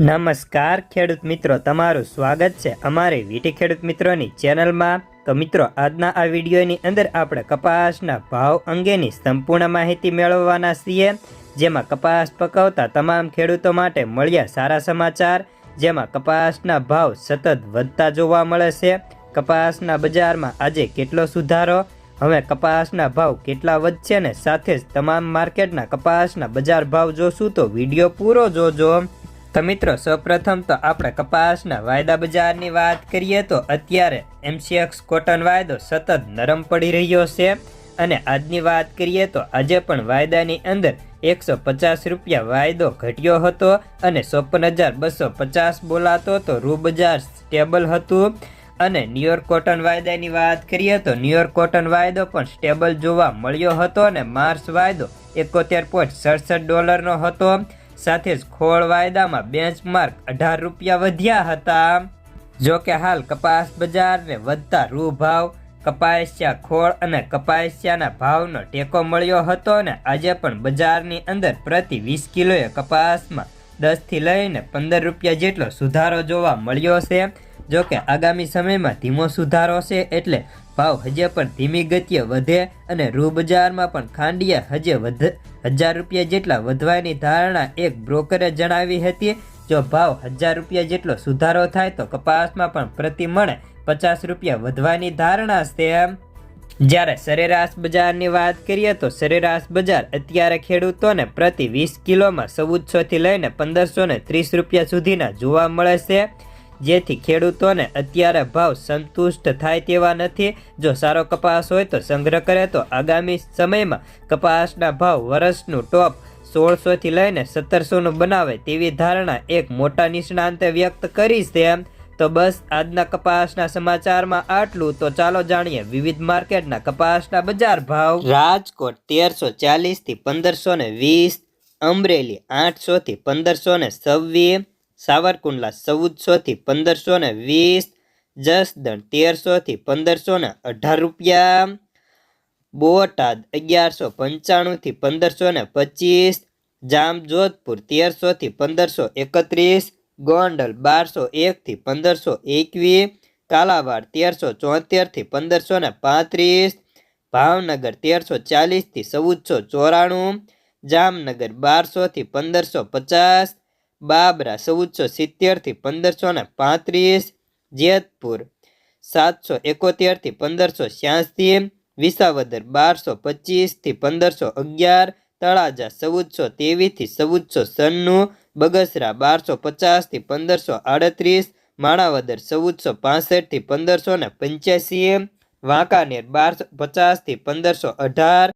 નમસ્કાર ખેડૂત મિત્રો, તમારું સ્વાગત છે અમારી વીટી ખેડૂત મિત્રોની ચેનલમાં। તો મિત્રો, આજના આ વિડીયોની અંદર આપણે કપાસના ભાવ અંગેની સંપૂર્ણ માહિતી મેળવવાના છીએ, જેમાં કપાસ પકવતા તમામ ખેડૂતો માટે મળ્યા સારા સમાચાર, જેમાં કપાસના ભાવ સતત વધતા જોવા મળે છે। કપાસના બજારમાં આજે કેટલો સુધારો, હવે કપાસના ભાવ કેટલા વધશે ને સાથે જ તમામ માર્કેટના કપાસના બજાર ભાવ જોશું, તો વિડીયો પૂરો જોજો। તો મિત્રો, સૌપ્રથમ તો આપણે કપાસના વાયદા બજારની વાત કરીએ તો અત્યારે MCX કોટન વાયદો સતત નરમ પડી રહ્યો છે અને આજની વાત કરીએ તો આજે પણ વાયદાની અંદર 150 રૂપિયા વાયદો ઘટ્યો હતો અને 54,250 બોલાતો તો રૂ બજાર સ્ટેબલ હતું। અને ન્યુયોર્ક કોટન વાયદાની વાત કરીએ તો ન્યુયોર્ક કોટન વાયદો પણ સ્ટેબલ જોવા મળ્યો હતો અને માર્ચ વાયદો $71.67 હતો। સાથે જ ખોળ વાયદામાં બેન્ચમાર્ક 18 રૂપિયા વધ્યા હતા। જો કે હાલ કપાસ બજારને વધતા રૂ ભાવ, કપાસિયા ખોળ અને કપાસિયાના ભાવનો ટેકો મળ્યો હતો અને આજે પણ બજારની અંદર પ્રતિ 20 કિલોએ કપાસમાં 10 થી લઈને 15 રૂપિયા જેટલો સુધારો જોવા મળ્યો છે। જો કે આગામી સમયમાં ધીમો સુધારો છે, એટલે ભાવ હજે પણ ધીમી ગતિએ વધે અને રૂ બજારમાં પણ ખાંડિયા હજે 1000 રૂપિયા જેટલા વધવાની ધારણા એક બ્રોકરે જણાવી હતી। જો ભાવ 1000 રૂપિયા જેટલો સુધારો થાય તો કપાસમાં પણ પ્રતિ મણે 50 રૂપિયા વધવાની ધારણા છે। જ્યારે સરેરાશ બજારની વાત કરીએ તો સરેરાશ બજાર અત્યારે ખેડૂતોને પ્રતિ 20 કિલોમાં 1400 થી લઈને 1530 રૂપિયા સુધીના જોવા મળે છે, જેથી ખેડૂતોને અત્યારે ભાવ સંતુષ્ટ થાય તેવા નથી। જો સારો કપાસ હોય તો સંગ્રહ કરે તો આગામી સમયમાં કપાસના ભાવ વર્ષનું ટોપ 1600 થી લઈને 1700 બનાવે તેવી ધારણા એક મોટા નિષ્ણાંતે વ્યક્ત કરી છે। તો બસ આજના કપાસના સમાચારમાં આટલું। તો ચાલો જાણીએ વિવિધ માર્કેટના કપાસના બજાર ભાવ। રાજકોટ 1340 થી 1520, અમરેલી 800 થી 1526, સાવરકુંડલા 1400 થી 1520, જસદણ 1300 થી 1518 રૂપિયા, બોટાદ 1195 થી 1525, જામજોધપુર 1300 થી 1531, ગોંડલ 1201 થી 1521, કાલાવાડ 1374 થી 1535, ભાવનગર 1340 થી 1494, જામનગર 1200 થી 1550, બાબરા 1470 થી 1535, જેતપુર 771 થી 1586, વિસાવદર 1225 થી 1511, તળાજા 1423 થી 1496, બગસરા 1250 થી 1538, માણાવદર 1465 થી 1585, વાંકાનેર 1250 થી 1518,